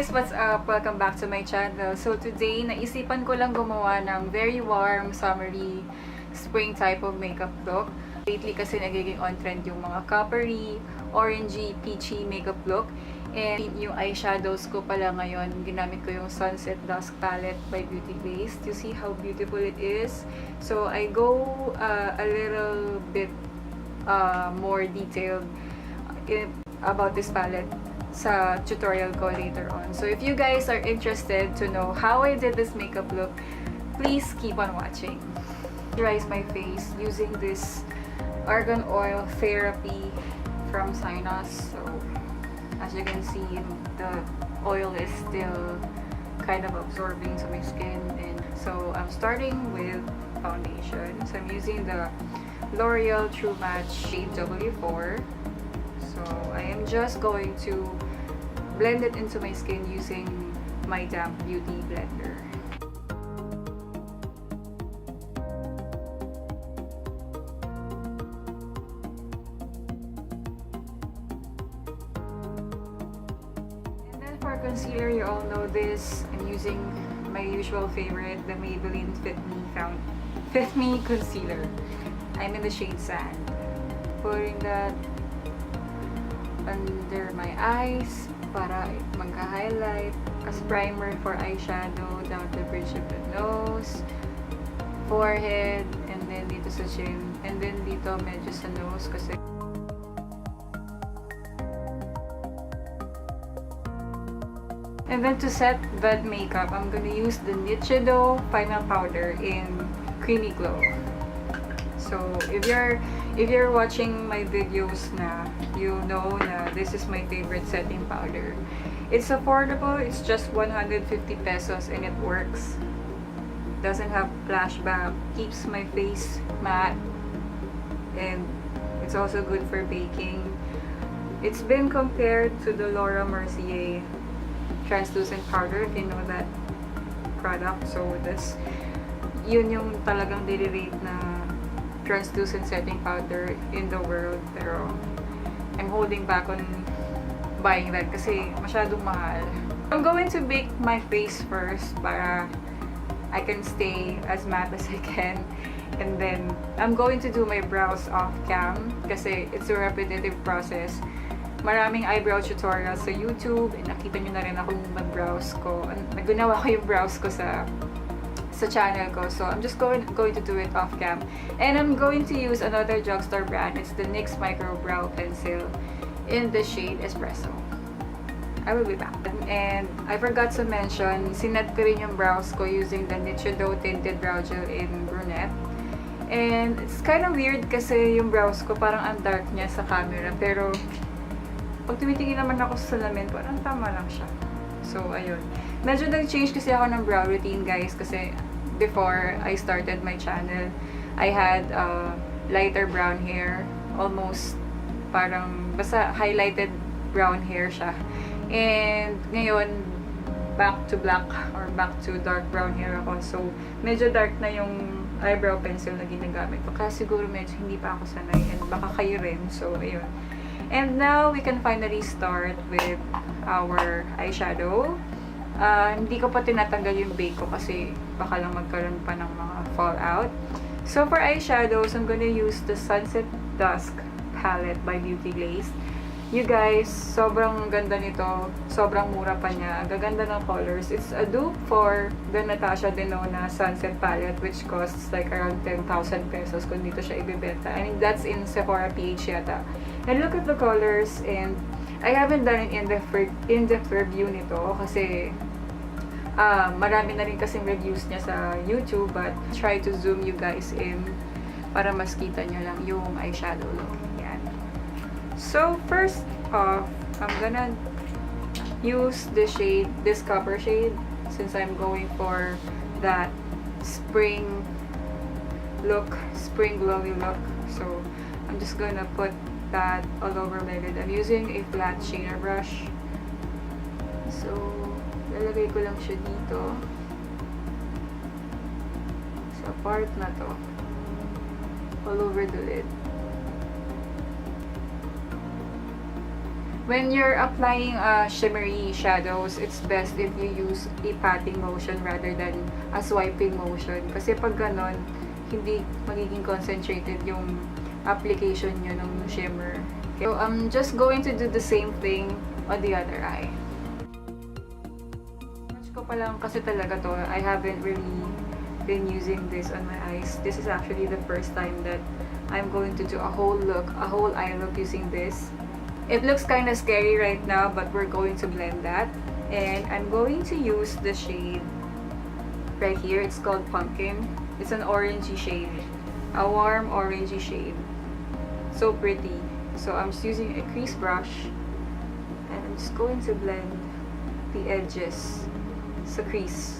guys, what's up? Welcome back to my channel. So today, naisipan ko lang gumawa ng very warm, summery, spring type of makeup look. Lately kasi nagiging on-trend yung mga coppery, orangey, peachy makeup look. And yung eyeshadows ko pala ngayon, ginamit ko yung Sunset Dusk palette by Beauty Glazed. You see how beautiful it is? So I go a little bit more detailed about this palette sa tutorial ko later on. So if you guys are interested to know how I did this makeup look, please keep on watching. Moisturize my face using this Argan Oil Therapy from Sinus. So as you can see, the oil is still kind of absorbing to my skin. And so I'm starting with foundation. So I'm using the L'Oreal True Match shade W4. So I am just going to blend it into my skin using my damp beauty blender. And then for concealer, you all know this. I'm using my usual favorite, the Maybelline Fit Me Concealer. I'm in the shade Sand. Putting that under my eyes para magka-highlight, as primer for eyeshadow down the bridge of the nose, forehead, and then dito sa chin, and then dito medyo sa nose kasi and then to set that makeup, I'm gonna use the Nichido final powder in Creamy Glow. So if you're watching my videos na, you know na this is my favorite setting powder. It's affordable, it's just 150 pesos and it works. Doesn't have flashback, keeps my face matte, and it's also good for baking. It's been compared to the Laura Mercier translucent powder, if you know that product. So that's yun yung talagang nire-rate na translucent setting powder in the world, pero I'm holding back on buying that kasi masyadong mahal. I'm going to bake my face first para I can stay as matte as I can, and then I'm going to do my brows off cam kasi it's a repetitive process. Maraming eyebrow tutorials sa YouTube, and nakita nyo na rin ako mag-brows ko. Naggunawa ko yung brows ko sa channel ko. So I'm just going to do it off cam. And I'm going to use another drugstore brand. It's the NYX Micro Brow pencil in the shade Espresso. I will be back. And I forgot to mention, sinet ko rin yung brows ko using the Nichido Tinted Brow Gel in Brunette. And it's kind of weird kasi yung brows ko parang ang dark niya sa camera. Pero pag tumitingin naman ako sa salamin, parang tama lang siya. So ayun. Medyo nag-change kasi ako ng brow routine, guys, kasi before I started my channel, I had lighter brown hair, almost parang basta highlighted brown hair siya. And ngayon, back to black or back to dark brown hair ako. So medyo dark na yung eyebrow pencil na ginagamit ko. Kaya siguro medyo hindi pa ako sanay, and baka kayo rin. So ayun. And now we can finally start with our eyeshadow. Hindi ko pa tinatanggal yung bake ko kasi baka lang magkaroon pa ng mga fallout. So for eyeshadows, I'm gonna use the Sunset Dusk palette by Beauty Glazed. You guys, sobrang ganda nito. Sobrang mura pa niya. Ang gaganda ng colors. It's a dupe for the Natasha Denona Sunset palette, which costs like around 10,000 pesos kung dito siya ibibenta. I mean, that's in Sephora PH yata. And look at the colors, and I haven't done an in-depth review nito kasi marami na rin kasing reviews niya sa YouTube, but try to zoom you guys in para mas kita nyo lang yung eyeshadow look. Yan. So first off, I'm gonna use this copper shade since I'm going for that spring glowy look. So I'm just gonna put that all over my lid. I'm using a flat shader brush. So lalagay ko lang siya dito sa part na to, all over the lid. When you're applying shimmery shadows, it's best if you use a patting motion rather than a swiping motion. Kasi pag ganon, hindi magiging concentrated yung application nyo ng shimmer. So, I'm just going to do the same thing on the other eye. Match ko pa lang kasi talaga to. I haven't really been using this on my eyes. This is actually the first time that I'm going to do a whole eye look using this. It looks kind of scary right now, but we're going to blend that. And I'm going to use the shade right here. It's called Pumpkin. It's an orangey shade. A warm orangey shade. So pretty. So I'm just using a crease brush. And I'm just going to blend the edges sa crease.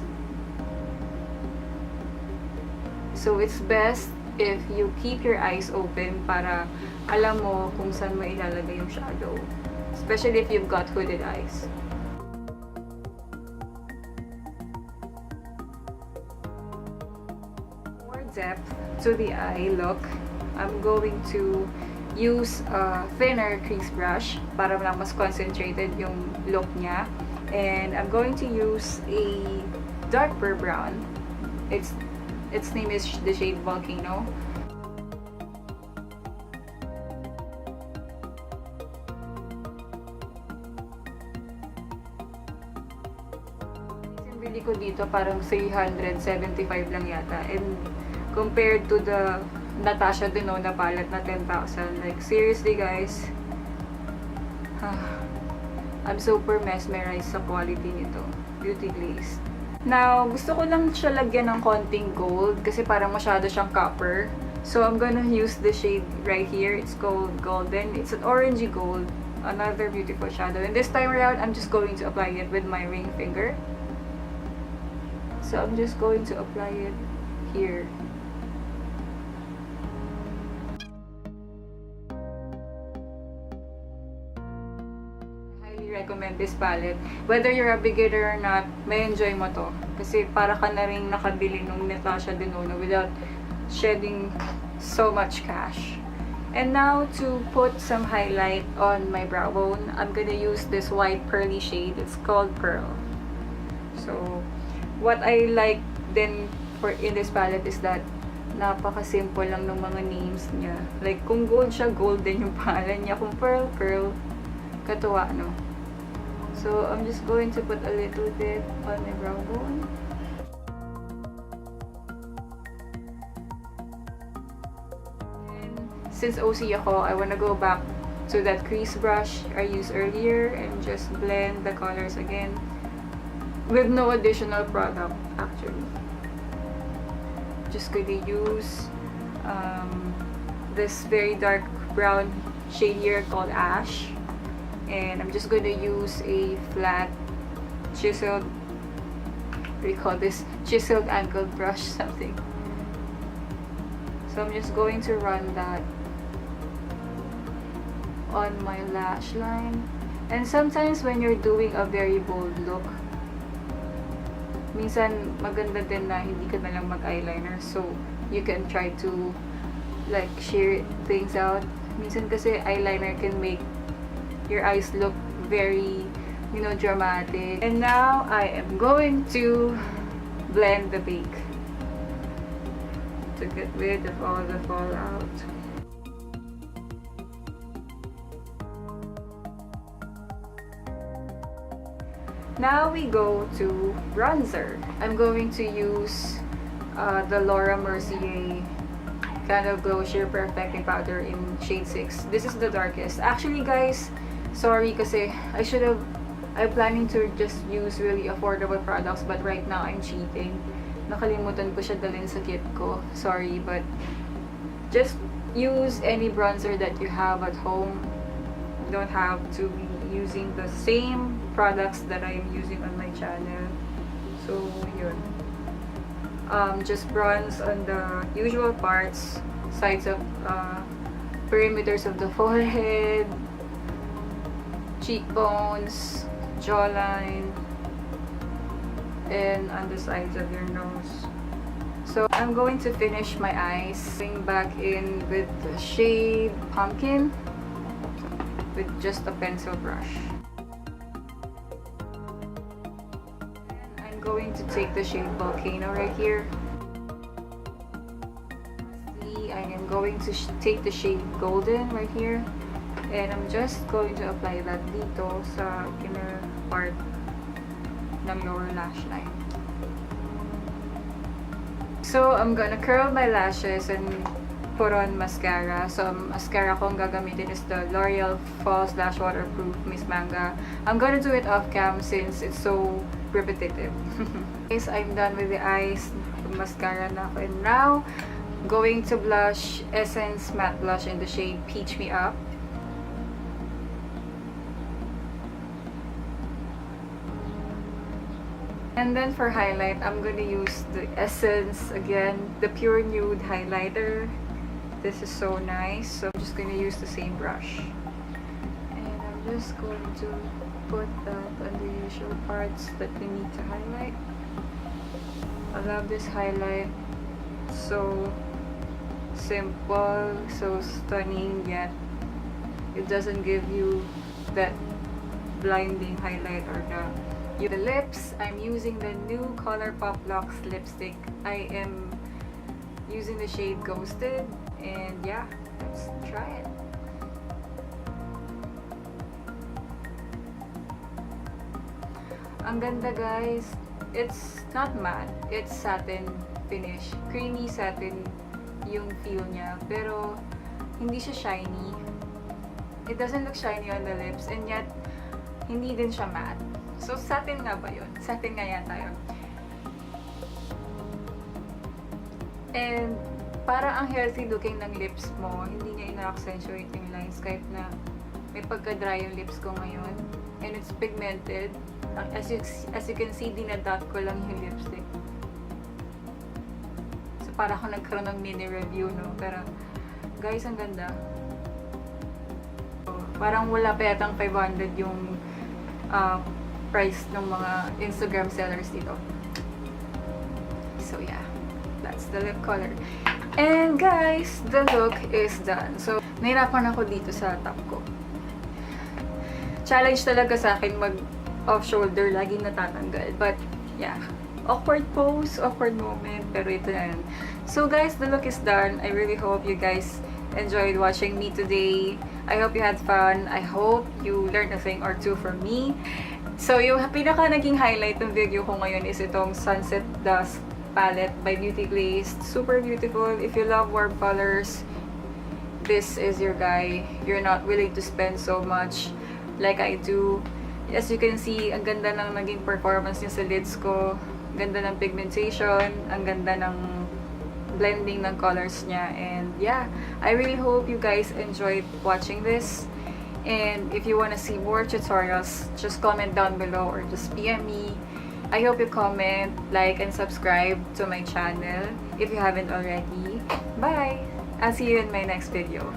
So it's best if you keep your eyes open para alam mo kung saan mo ilalagay yung shadow. Especially if you've got hooded eyes. More depth to the eye look, I'm going to use a thinner crease brush para lang mas concentrated yung look niya. And I'm going to use a darker brown. Its name is the shade Volcano. Bili ko dito parang 375 lang yata. And compared to the Natasha Denona palette na 10,000, like seriously guys, I'm super mesmerized sa quality nito. Beauty Glazed. Now, gusto ko lang siya lagyan ng konting gold kasi parang masyado siyang copper. So, I'm gonna use the shade right here. It's called Golden. It's an orangey gold. Another beautiful shadow. And this time around, I'm just going to apply it with my ring finger. So, I'm just going to apply it here. Recommend this palette. Whether you're a beginner or not, may enjoy mo to. Kasi para ka na rin nakabili ng Natasha Denona without shedding so much cash. And now, to put some highlight on my brow bone, I'm gonna use this white pearly shade. It's called Pearl. So, what I like then in this palette is that napaka-simple lang ng mga names niya. Like, kung gold siya, gold din yung pangalan niya. Kung pearl, pearl. Katuwa, no? So, I'm just going to put a little bit on my brow bone. And since OC ako, I wanna go back to that crease brush I used earlier and just blend the colors again with no additional product, actually. Just gonna use this very dark brown shade here called Ash. And I'm just going to use a flat chiseled, what do you call this? Chiseled angled brush something. So I'm just going to run that on my lash line. And sometimes when you're doing a very bold look, minsan maganda din na hindi ka na lang mag-eyeliner. So you can try to like sheer things out. Minsan kasi eyeliner can make your eyes look very, you know, dramatic. And now, I am going to blend the bake to get rid of all the fallout. Now we go to bronzer. I'm going to use the Laura Mercier Candle Glow Sheer Perfecting Powder in shade 6. This is the darkest. Actually, guys, sorry kasi I'm planning to just use really affordable products, but right now I'm cheating. Nakalimutan ko siya dalhin sa kit ko. Sorry, but just use any bronzer that you have at home. You don't have to be using the same products that I'm using on my channel. So, yun. Just bronze on the usual parts, sides of perimeters of the forehead, cheekbones, jawline, and on the sides of your nose. So I'm going to finish my eyes, going back in with the shade Pumpkin. with just a pencil brush. And I'm going to take the shade Volcano right here. Lastly, I am going to take the shade Golden right here. And I'm just going to apply that dito sa inner part ng lower lash line. So, I'm gonna curl my lashes and put on mascara. So, mascara ko ang gagamitin is the L'Oreal False Lash Waterproof Miss Manga. I'm gonna do it off cam since it's so repetitive. Guys, I'm done with the eyes. Mascara na ako. And now, going to blush Essence Matte Blush in the shade Peach Me Up. And then for highlight, I'm gonna use the Essence, again, the Pure Nude highlighter. This is so nice. So I'm just gonna use the same brush. And I'm just going to put that on the usual parts that we need to highlight. I love this highlight. So simple, so stunning, yet it doesn't give you that blinding highlight or the lips. I'm using the new Colourpop Lux lipstick. I am using the shade Ghosted, and yeah, let's try it. Ang ganda, guys. It's not matte, it's satin finish. Creamy satin yung feel niya, pero hindi siya shiny. It doesn't look shiny on the lips, and yet hindi din siya matte. So, satin nga ba yun? Satin nga yata yun. And, para ang healthy looking ng lips mo, hindi niya ina-accentuate yung lines kahit na may pagka-dry yung lips ko ngayon. And it's pigmented. As you can see, dinadot ko lang yung lipstick. So, para ako nagkaroon ng mini review, no? Pero, guys, ang ganda. So, parang wala pa yatang 500 yung price ng mga Instagram sellers dito. So yeah, that's the lip color. And guys, the look is done. So, nahirapan ako dito sa top ko. Challenge talaga sa akin mag off shoulder, laging natatanggal. But yeah, awkward pose, awkward moment, pero ito na yun. So guys, the look is done. I really hope you guys enjoyed watching me today. I hope you had fun. I hope you learned a thing or two from me. So, yung pinaka naging highlight ng video ko ngayon is itong Sunset Dusk palette by Beauty Glazed. Super beautiful. If you love warm colors, this is your guy. You're not willing to spend so much like I do. As you can see, ang ganda ng naging performance niya sa lids ko. Ganda ng pigmentation. Ang ganda ng blending ng colors niya. And yeah, I really hope you guys enjoyed watching this. And if you want to see more tutorials, just comment down below or just PM me. I hope you comment, like, and subscribe to my channel if you haven't already. Bye! I'll see you in my next video.